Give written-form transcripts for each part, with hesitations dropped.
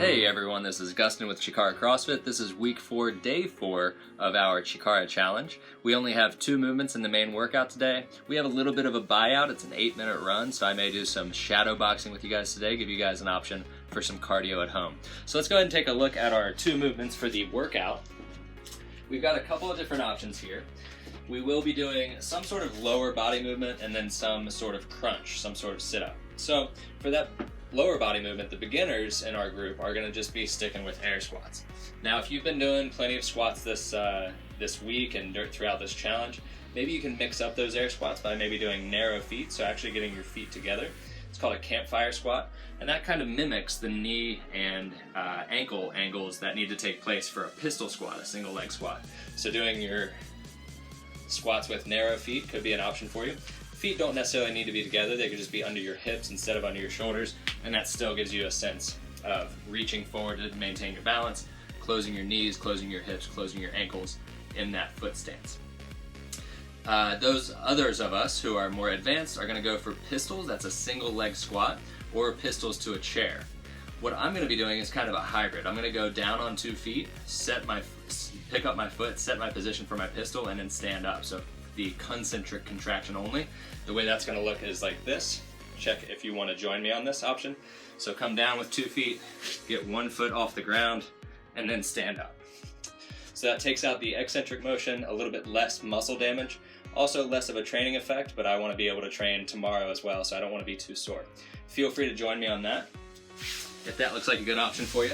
Hey everyone, this is Gustin with Chikara CrossFit. This is week 4, day 4 of our Chikara challenge. We only have 2 movements in the main workout today. We have a little bit of a buyout. It's an 8-minute run, so I may do some shadow boxing with you guys today, give you guys an option for some cardio at home. So let's go ahead and take a look at our 2 movements for the workout. We've got a couple of different options here. We will be doing some sort of lower body movement and then some sort of crunch, some sort of sit-up. So for that lower body movement, the beginners in our group are going to just be sticking with air squats. Now, if you've been doing plenty of squats this week and throughout this challenge, maybe you can mix up those air squats by maybe doing narrow feet, so actually getting your feet together. It's called a campfire squat, and that kind of mimics the knee and ankle angles that need to take place for a pistol squat, a single leg squat. So doing your squats with narrow feet could be an option for you. Feet don't necessarily need to be together, they could just be under your hips instead of under your shoulders, and that still gives you a sense of reaching forward to maintain your balance, closing your knees, closing your hips, closing your ankles in that foot stance. Those others of us who are more advanced are going to go for pistols. That's a single leg squat, or pistols to a chair. What I'm going to be doing is kind of a hybrid. I'm going to go down on 2 feet, pick up my foot, set my position for my pistol, and then stand up. So the concentric contraction only. The way that's going to look is like this. Check if you want to join me on this option. So come down with 2 feet, get 1 foot off the ground, and then stand up. So that takes out the eccentric motion, a little bit less muscle damage, also less of a training effect, but I want to be able to train tomorrow as well, so I don't want to be too sore. Feel free to join me on that if that looks like a good option for you.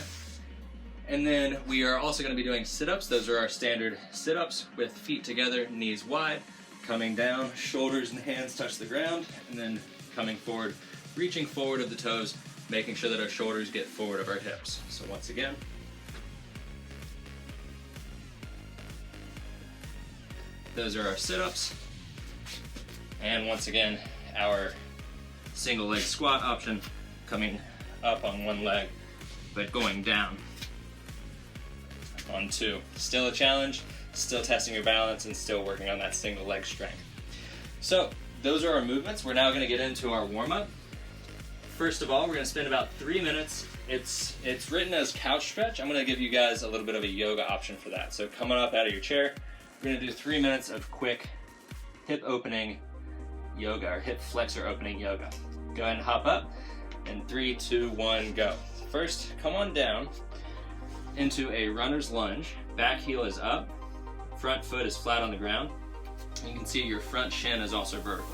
And then we are also going to be doing sit-ups. Those are our standard sit-ups with feet together, knees wide, coming down, shoulders and hands touch the ground, and then coming forward, reaching forward of the toes, making sure that our shoulders get forward of our hips. So once again, those are our sit-ups. And once again, our single leg squat option, coming up on 1 leg, but going down on 2. Still a challenge, still testing your balance, and still working on that single leg strength. So those are our movements. We're now going to get into our warm-up. First of all, we're going to spend about 3 minutes. It's written as couch stretch. I'm going to give you guys a little bit of a yoga option for that. So coming up out of your chair, we're going to do 3 minutes of quick hip opening yoga, or hip flexor opening yoga. Go ahead and hop up, and 3, 2, 1, go. First, come on down into a runner's lunge. Back heel is up, front foot is flat on the ground. You can see your front shin is also vertical.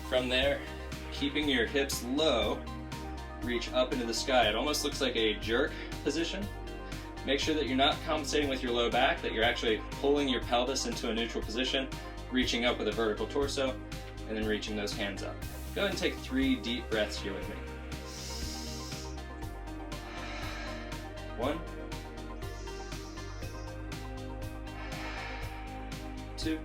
From there, keeping your hips low, reach up into the sky. It almost looks like a jerk position. Make sure that you're not compensating with your low back, that you're actually pulling your pelvis into a neutral position, reaching up with a vertical torso, and then reaching those hands up. Go ahead and take 3 deep breaths here with me. 1, 2,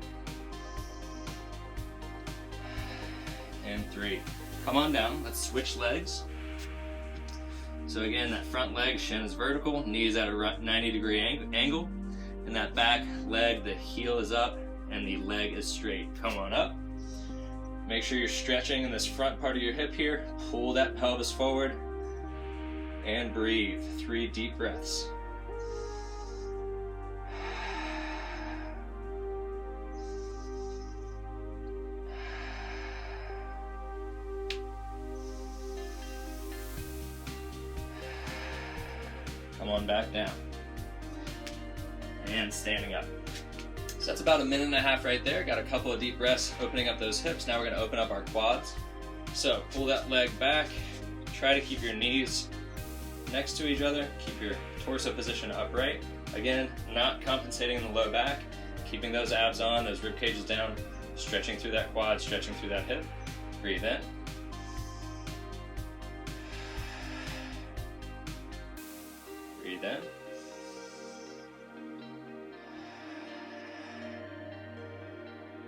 and 3. Come on down, let's switch legs. So again, that front leg, shin is vertical, knees at a 90-degree angle, and that back leg, the heel is up, and the leg is straight. Come on up. Make sure you're stretching in this front part of your hip here. Pull that pelvis forward, and breathe. 3 deep breaths. Come on back down. And standing up. So that's about 1.5 minutes right there. Got a couple of deep breaths opening up those hips. Now we're going to open up our quads. So pull that leg back. Try to keep your knees next to each other. Keep your torso position upright. Again, not compensating in the low back. Keeping those abs on, those rib cages down. Stretching through that quad, stretching through that hip. Breathe in. Breathe in.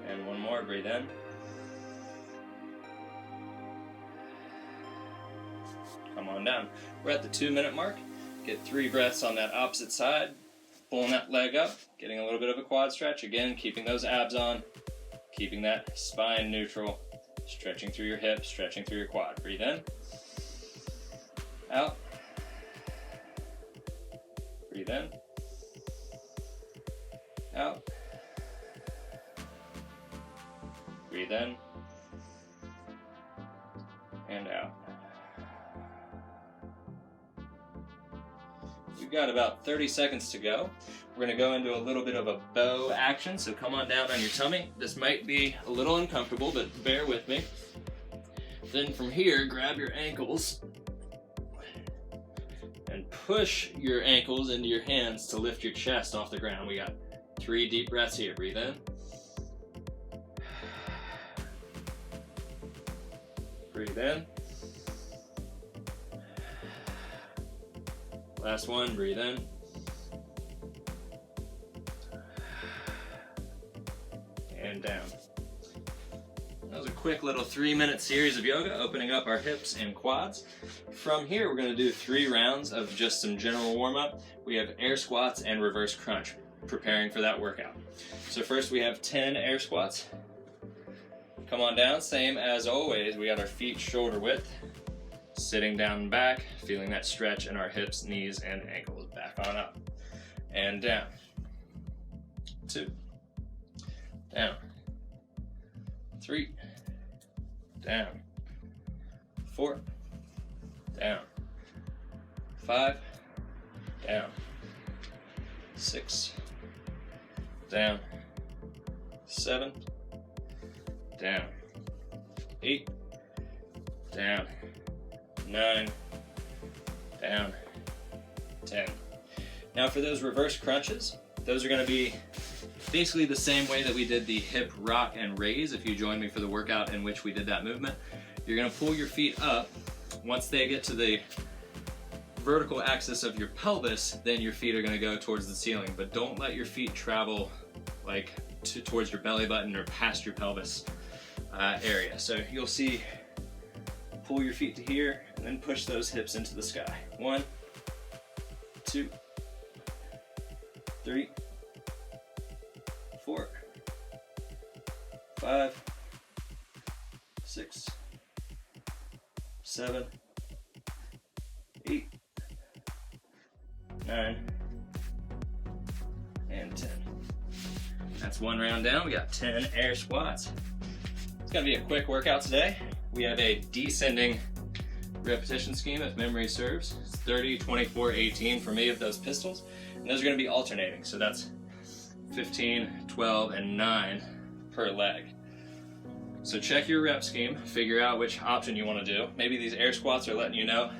And 1 more, breathe in. Come on down. We're at the 2-minute mark. Get 3 breaths on that opposite side. Pulling that leg up, getting a little bit of a quad stretch. Again, keeping those abs on, keeping that spine neutral, stretching through your hips, stretching through your quad. Breathe in, out, Breathe in. Out. Breathe in. And out. We've got about 30 seconds to go. We're going to go into a little bit of a bow action, so come on down on your tummy. This might be a little uncomfortable, but bear with me. Then from here, grab your ankles and push your ankles into your hands to lift your chest off the ground. We got 3 deep breaths here. Breathe in. Breathe in. Last one, breathe in. And down. That was a quick little 3-minute series of yoga, opening up our hips and quads. From here, we're going to do 3 rounds of just some general warm-up. We have air squats and reverse crunch, preparing for that workout. So first we have 10 air squats. Come on down, same as always. We got our feet shoulder width. Sitting down and back, feeling that stretch in our hips, knees, and ankles. Back on up. And down. 2. Down. 3. Down. 4. Down. 5. Down. 6. Down. 7. Down. 8. Down. 9. Down. 10. Now for those reverse crunches, those are going to be basically the same way that we did the hip rock and raise. If you joined me for the workout in which we did that movement, you're going to pull your feet up. Once they get to the vertical axis of your pelvis, then your feet are going to go towards the ceiling, but don't let your feet travel like towards your belly button or past your pelvis area. So you'll see, pull your feet to here and then push those hips into the sky. 1, 2, 3, 4, 5, 6, 7, 8, 9, and 10. That's 1 round down. We got 10 air squats. It's gonna be a quick workout today. We have a descending repetition scheme, if memory serves. It's 30, 24, 18 for me of those pistols. And those are gonna be alternating. So that's 15, 12, and 9 per leg. So check your rep scheme, figure out which option you wanna do. Maybe these air squats are letting you know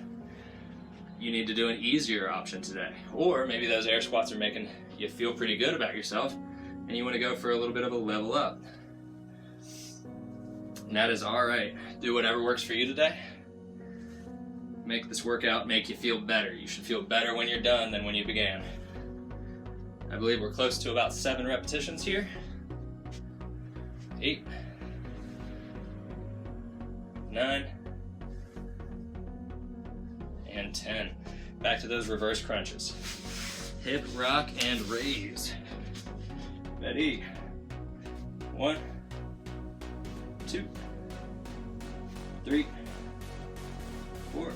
you need to do an easier option today. Or maybe those air squats are making you feel pretty good about yourself and you wanna go for a little bit of a level up. And that is all right. Do whatever works for you today. Make this workout make you feel better. You should feel better when you're done than when you began. I believe we're close to about 7 repetitions here. 8, 9, and 10. Back to those reverse crunches. Hip, rock, and raise. Ready? 1, 2, 3, 4,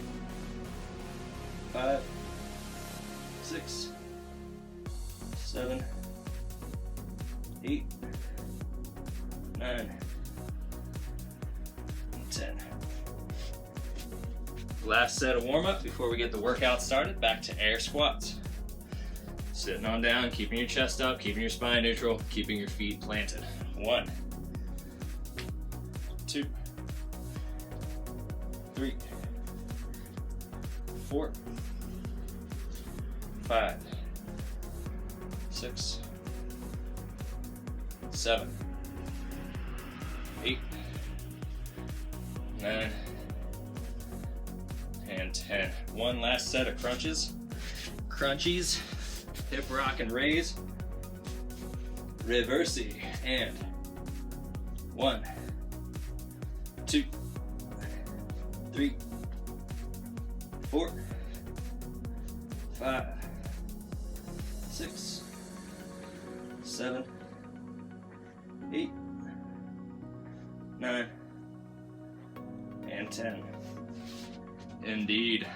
5, 6, 7, 8, 9, and 10. Last set of warm-up before we get the workout started. Back to air squats. Sitting on down, keeping your chest up, keeping your spine neutral, keeping your feet planted. 1, 2, 3, 4, 5, 6, 7, 8, 9, and 10. 1 last set of crunches. Crunchies, hip rock and raise. Reversey, and 1, 2, 3, 4, 5, 6, 7, 8, 9, and 10. Indeed.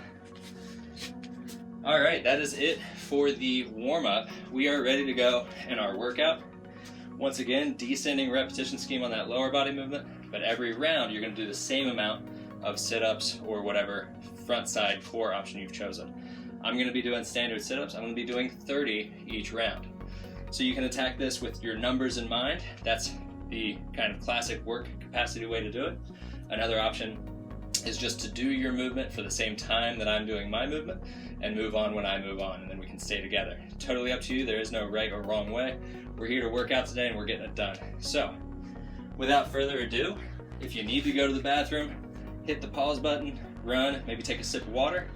All right, that is it for the warm-up, we are ready to go in our workout. Once again, descending repetition scheme on that lower body movement, but every round you're going to do the same amount of sit-ups or whatever front side core option you've chosen. I'm going to be doing standard sit-ups. I'm going to be doing 30 each round. So you can attack this with your numbers in mind. That's the kind of classic work capacity way to do it. Another option is just to do your movement for the same time that I'm doing my movement and move on when I move on, and then we can stay together. Totally up to you. There is no right or wrong way. We're here to work out today and we're getting it done. So without further ado, if you need to go to the bathroom, hit the pause button, run, maybe take a sip of water,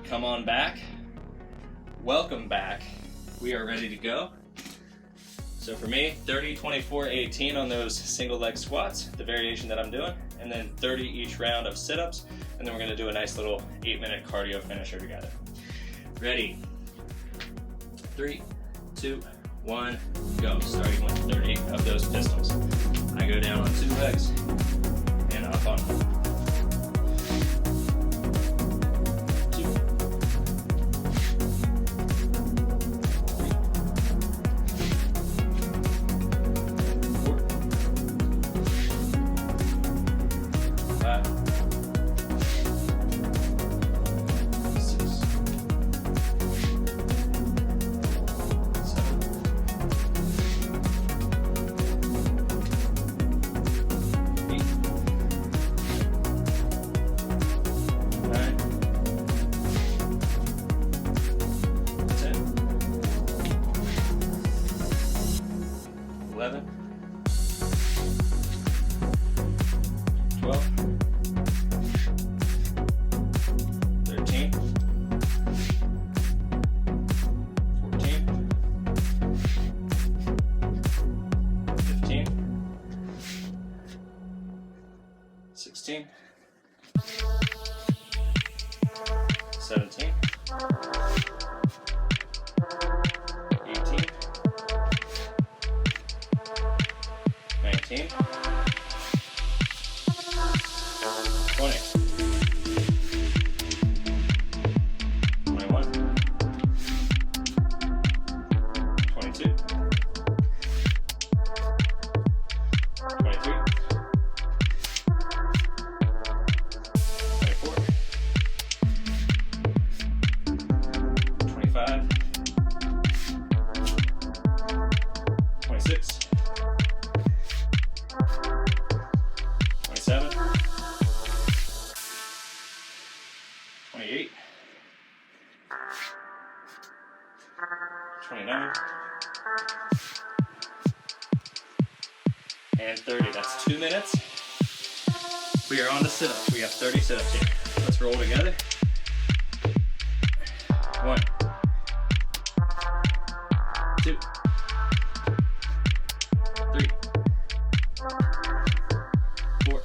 come on back. Welcome back. We are ready to go. So for me, 30, 24, 18 on those single leg squats, the variation that I'm doing, and then 30 each round of sit-ups, and then we're gonna do a nice little 8-minute cardio finisher together. Ready? 3, 2, 1, go. Starting with 30 of those pistols. I go down on 2 legs and up on 1. 2, 4, 5, 6, 7, 8, 9, 10, 11, 12, 13, 14, 15, 16, 17, 18, 19, 20, 21, 22, 23, 24, 25, 26, 27, 28, 29, and 30. That's 2 minutes. We are on to sit-ups. We have 30 sit-ups here. Let's roll together. 1, 2, 3, 4,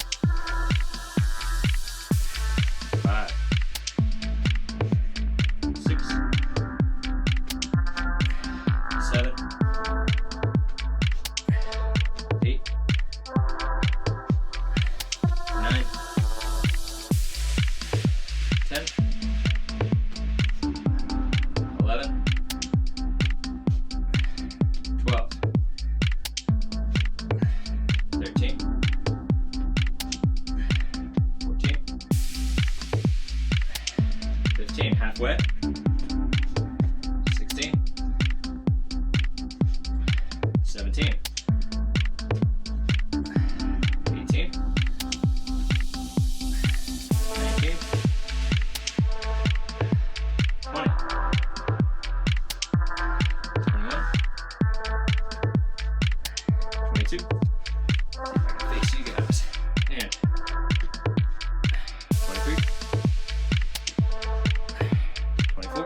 5, 6, 7, 8, 9, 10, 11, 12, 13, 14, 15, halfway, 16, 17, 18, 19, 20, 21, 22, see if I can face you guys, and 23, 24,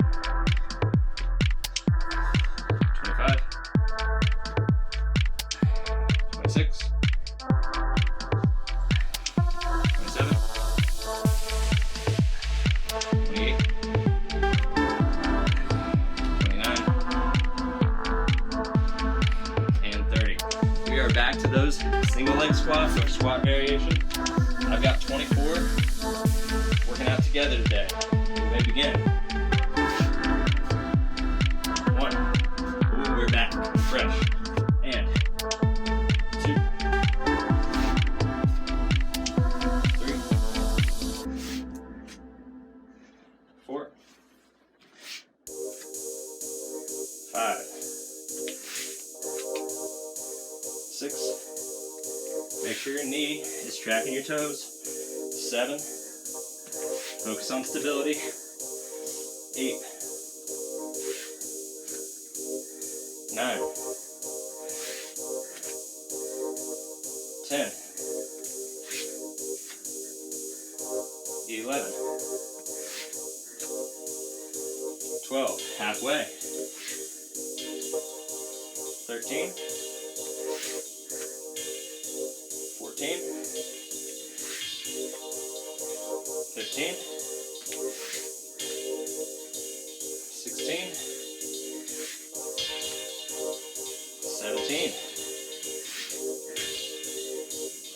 25, 26, 27, 28, 29, and 30. We are back to those single leg squats or squat variation. I've got 24 working out together today. We may begin. knee is tracking your toes. 7. Focus on stability. 8. 9. 10. 11. 12. Halfway. 13. 14. 15. 16. 17.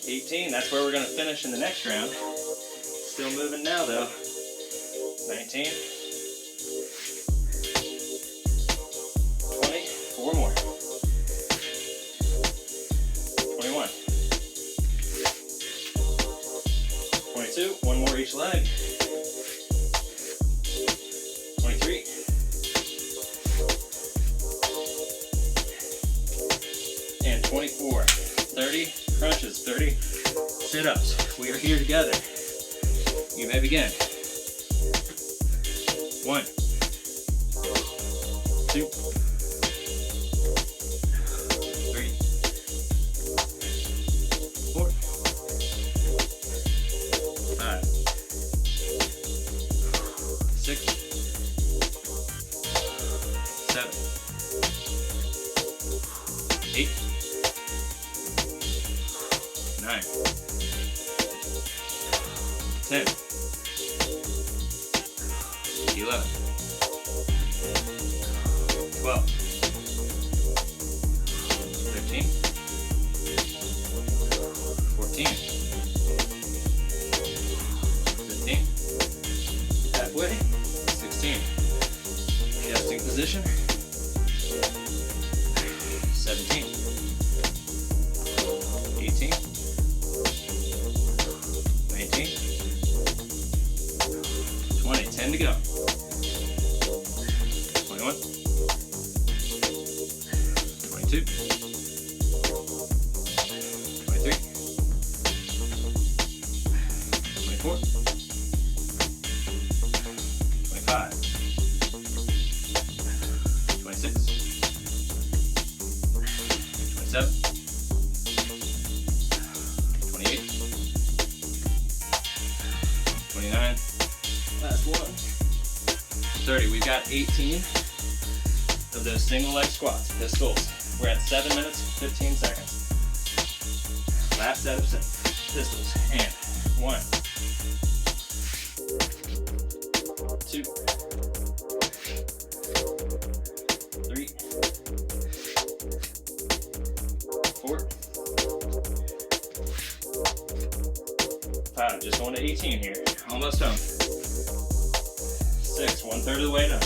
18. That's where we're going to finish in the next round. Still moving now though. 19. 20. 4 more. 21. 22. 1 more each leg. 23. 24. 30 crunches, 30 sit-ups. We are here together. You may begin. 1, 2, 3, 4, 5, 6, 7, 8, 9, 10, 11, 12, 13, 14, 15, halfway, 16, adjusting position, 17, 18, 19, 20, 10 to go. 21, 22, 23, 24, 25, 26, 27, 28, 29, last one, 30. We've got 18 of those single leg squats, pistols. We're at 7 minutes, 15 seconds. Last set of pistols. And 1, 2, 3, 4, 5. Just going to 18 here. Almost home. 6, 1/3 of the way done.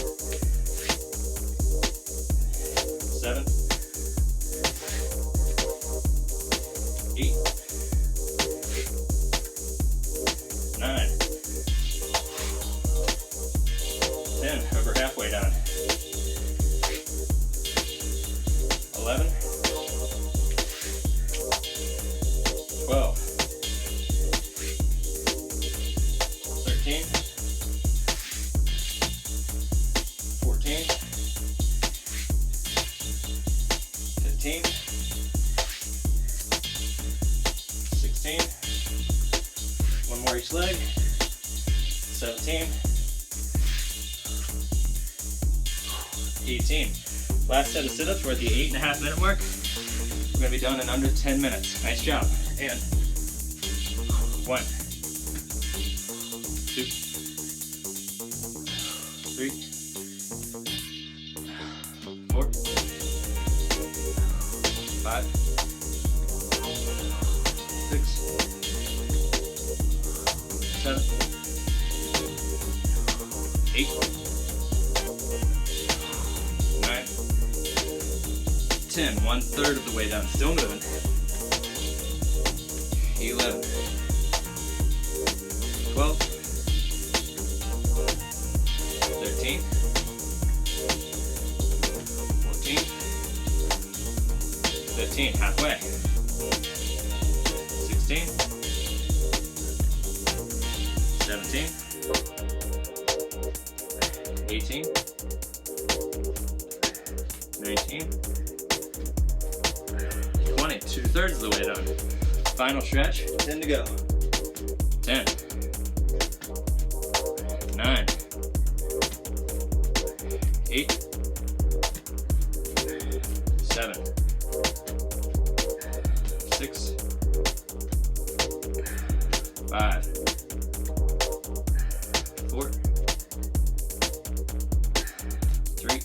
7, 8, 9, 10, over halfway done. 11, 12, 13, 14, 15, 16, 1 more each leg, 17, 18. Last set of sit-ups, we're at the 8.5 minute mark. We're going to be done in under 10 minutes. Nice job. And 1, 2, 3, 4, 5, 6, 7, 8, 9, 10. 1/3 of the way down. Still moving. 11, 12, 13, 14, 15. Halfway. 16, 17, 18, 19, 20, 2/3 of the way done. Final stretch, 10 to go. 10, 9, 8, 7, 6, 5, 4, 3,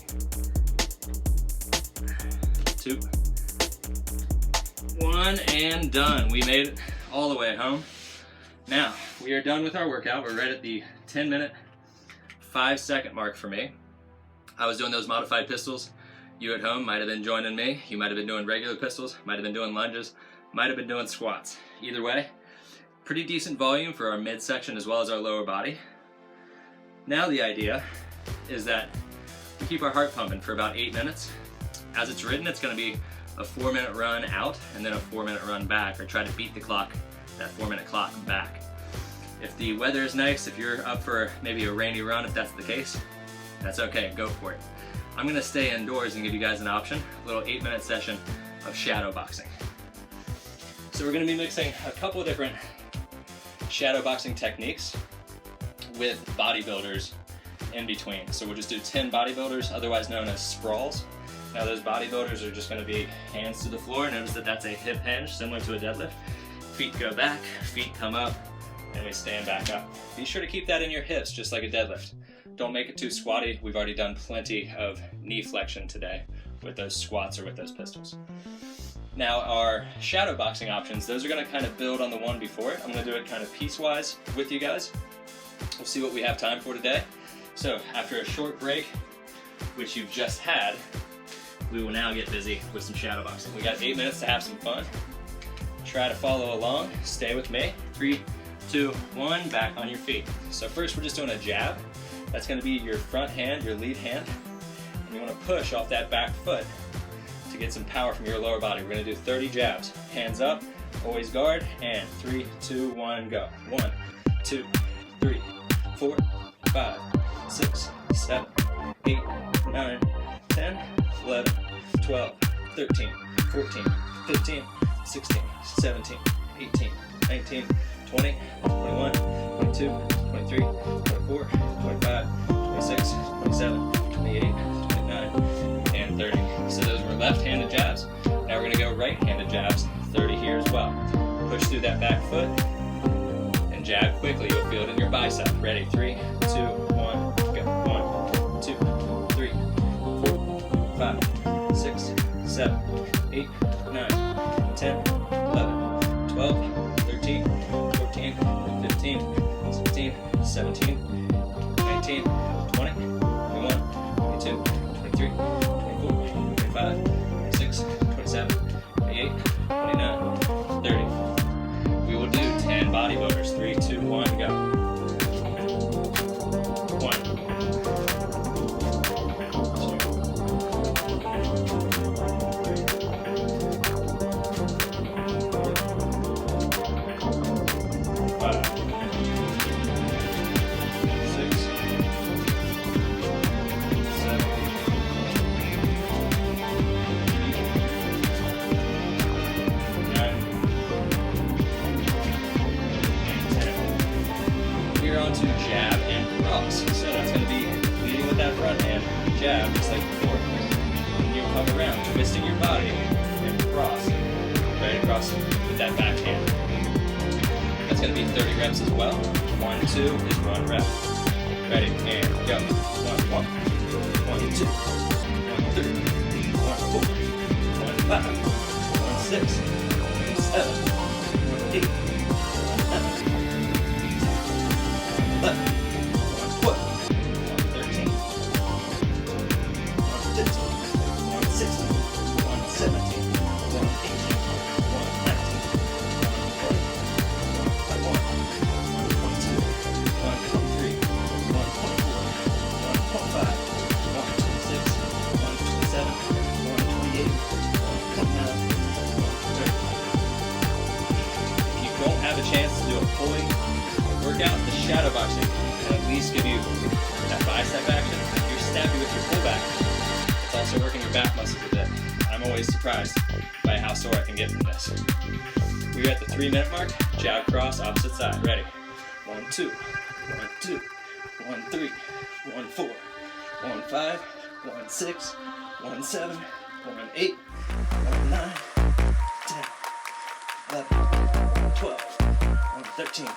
2, 1, and done. We made it all the way home. Now, we are done with our workout. We're right at the 10-minute, 5-second mark for me. I was doing those modified pistols. You at home might have been joining me. You might have been doing regular pistols, might have been doing lunges, might have been doing squats. Either way, pretty decent volume for our midsection as well as our lower body. Now the idea is that we keep our heart pumping for about 8 minutes. As it's written, it's going to be a 4-minute run out and then a 4-minute run back, or try to beat the clock, that 4-minute clock back. If the weather is nice, if you're up for maybe a rainy run, if that's the case, that's okay, go for it. I'm going to stay indoors and give you guys an option, a little 8-minute session of shadow boxing. So we're going to be mixing a couple of different shadow boxing techniques with bodybuilders in between. So we'll just do 10 bodybuilders, otherwise known as sprawls. Now those bodybuilders are just going to be hands to the floor. Notice that that's a hip hinge, similar to a deadlift. Feet go back, feet come up, and we stand back up. Be sure to keep that in your hips, just like a deadlift. Don't make it too squatty. We've already done plenty of knee flexion today with those squats or with those pistols. Now our shadow boxing options, those are going to kind of build on the one before it. I'm going to do it kind of piecewise with you guys. We'll see what we have time for today. So after a short break, which you've just had, we will now get busy with some shadow boxing. We got 8 minutes to have some fun. Try to follow along. Stay with me. 3, 2, 1, back on your feet. So first we're just doing a jab. That's going to be your front hand, your lead hand. And you want to push off that back foot to get some power from your lower body. We're going to do 30 jabs. Hands up, always guard, and 3, 2, 1, go. 1, 2, 3, 4, 5, 6, 7, 8, 9, 10, 11, 12, 13, 14, 15, 16, 17, 18, 19, 20, 21, 22, 23, 24, 25, 26, 27, 28, 29, and 30. So those were left-handed jabs. Now we're going to go right-handed jabs, 30 here as well. Push through that back foot and jab quickly. You'll feel it in your bicep. Ready? 3, 2, 1, go. 1, 2, 3, 4, 5, 6, 7, 8, 9, 10, 11, 12, 13, 14, 15, 16, 17, 19, 20, 21, 22, 23, 24, 25, 26, 27, 28, 29, 30. We will do 10 bodybuilders. 3, 2, 1, go. 1, jab, just like before. And you come around, twisting your body and cross, right across with that back hand. That's going to be 30 reps as well. 1, 2 is 1 rep. Ready, and go. 1, 1, 1, 2, 1, 3, 1, 4, 1, 5, 1, 6, 1, 7, 1, 8, 9, 10, 11, shadow boxing can at least give you that bicep action. If you're snappy with your pullback, it's also working your back muscles a bit. I'm always surprised by how sore I can get from this. We're at the 3-minute mark. Jab cross, opposite side. Ready? 1, 2, 1, 2, 1, 3, 1, 4, 1, 5, 1, 6, 1, 7, 1, 8, 1, 9, 10, 11, 12, 1, 13,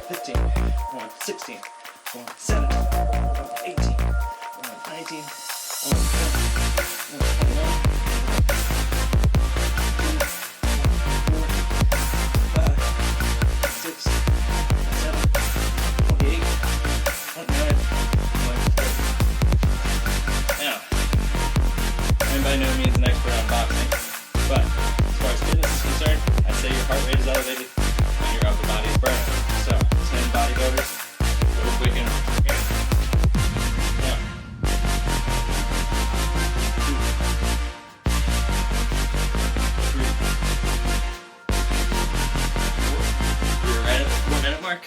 15, 1, 16, 1, 17, 1, 18, 1, 19, 1, 20, 1, 21, 6, 7, 28, 29, 30. Now, I'm by no means an expert on boxing, but as far as fitness is concerned, I'd say your heart rate is elevated and your upper body is burning. So, 10 bodybuilders, go to quick interval. Now, 2, 3, 4. We're right at the 4-minute mark.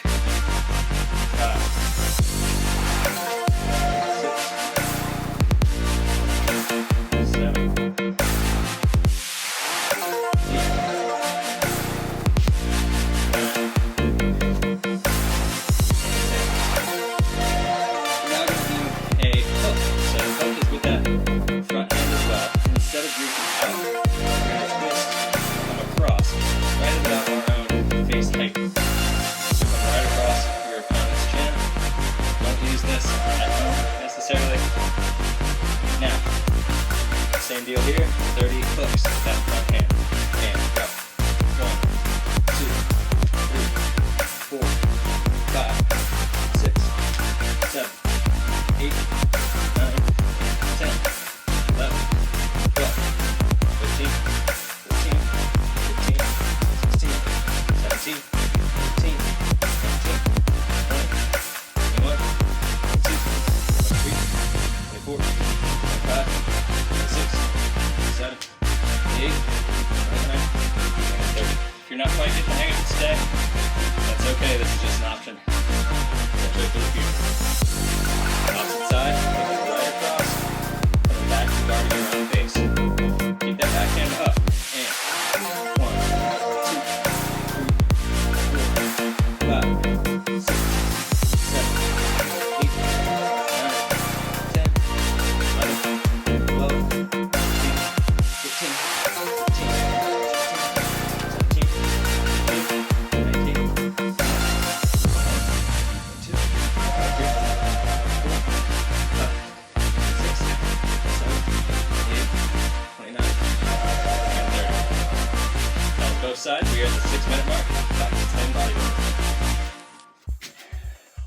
5, 6, 7, 8. Same deal here, 30 hooks with that front hand. And go. 1, 2, 3, 4, 5, 6, 7, 8, 9, 10, 11, 12, 13, 14, 15, 16, 17, 18, 19, 20, 21, 22, 23, 24, 25, 7, 8, 9, 10, 30. If you're not quite getting the hang of it today, that's okay. This is just an option. Especially for the future. Opposite side, right across, coming back to guarding your own base. Keep that backhand up. And 1, 2, 3, 4, 5, 6, 7, 8, 9, 10, 11, 12, 15, sides, we are at the 6-minute mark. Back to 10 bodybuilders.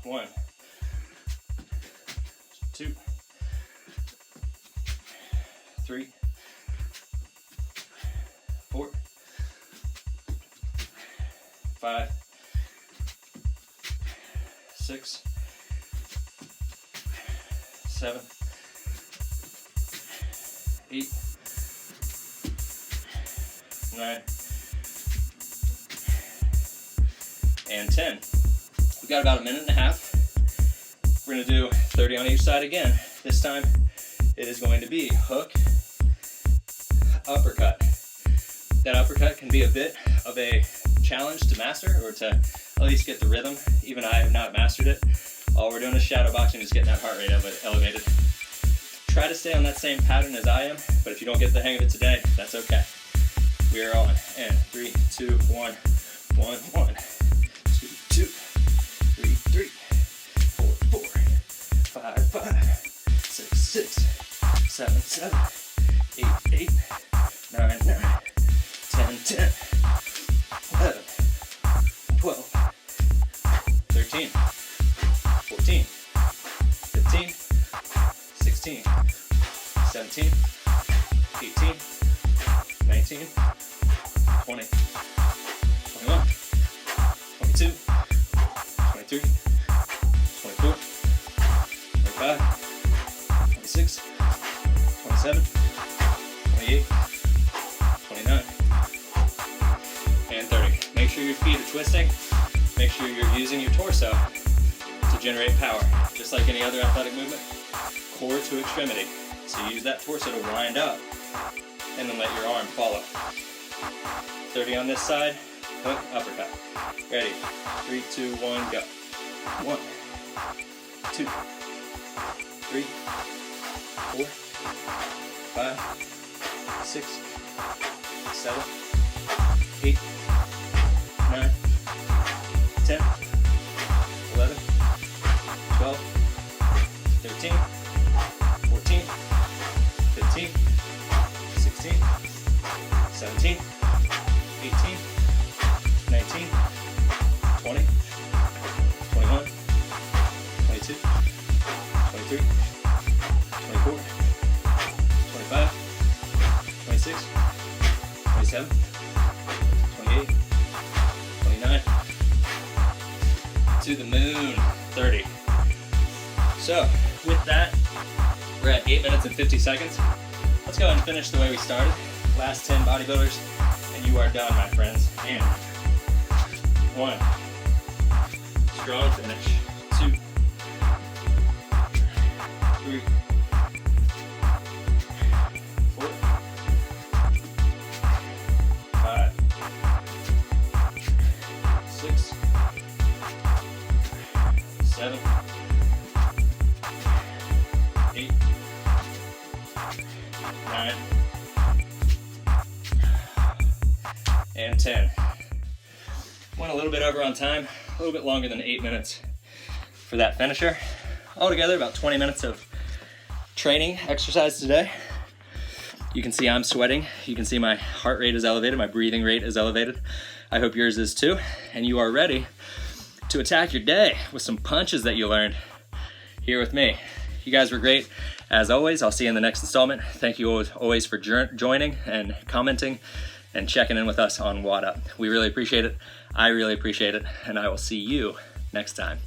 1, 2, 3, 4, 5, 6, 7, 8, 9, and 10. We've got about a minute and a half. We're going to do 30 on each side again. This time it is going to be hook, uppercut. That uppercut can be a bit of a challenge to master, or to at least get the rhythm. Even I have not mastered it. All we're doing is shadow boxing, just getting that heart rate elevated. Try to stay on that same pattern as I am, but if you don't get the hang of it today, that's okay. We are on. And 3, 2, 1, 1, 1. 2, 3, 3, 4, 4, 5, 5, 6, 6, 7, 7, 8, 8, 9, 9, 10, 10, 11, 12, 13, 14, 15, 16, 17, 18, 19, 20, 21, 22, 23, 24, 25, 26, 27, 28, 29, and 30. Make sure your feet are twisting. Make sure you're using your torso to generate power. Just like any other athletic movement, core to extremity. So you use that torso to wind up and then let your arm follow. 30 on this side, hook, uppercut. Ready, 3, 2, 1, go. 1, 2, 3, 4, 5, 6, 7, 8, 9, 10, 11, 12, 13, 14, 15, 16, 17, 18, 19, 20, 21, 22, 23, 24, 25, 26, 27, 28, 29, to the moon, 30. So with that, we're at 8 minutes and 50 seconds. Let's go ahead and finish the way we started. Last 10 bodybuilders, and you are done, my friends. And 1, strong finish. 2, 3, 4, 5, 6, 7, 8, 9, and 10. Went a little bit over on time, a little bit longer than 8 minutes for that finisher. Altogether, about 20 minutes of training exercise today. You can see I'm sweating. You can see my heart rate is elevated, my breathing rate is elevated. I hope yours is too. And you are ready to attack your day with some punches that you learned here with me. You guys were great. As always, I'll see you in the next installment. Thank you always for joining and commenting and checking in with us on WAD Up. We really appreciate it. I really appreciate it. And I will see you next time.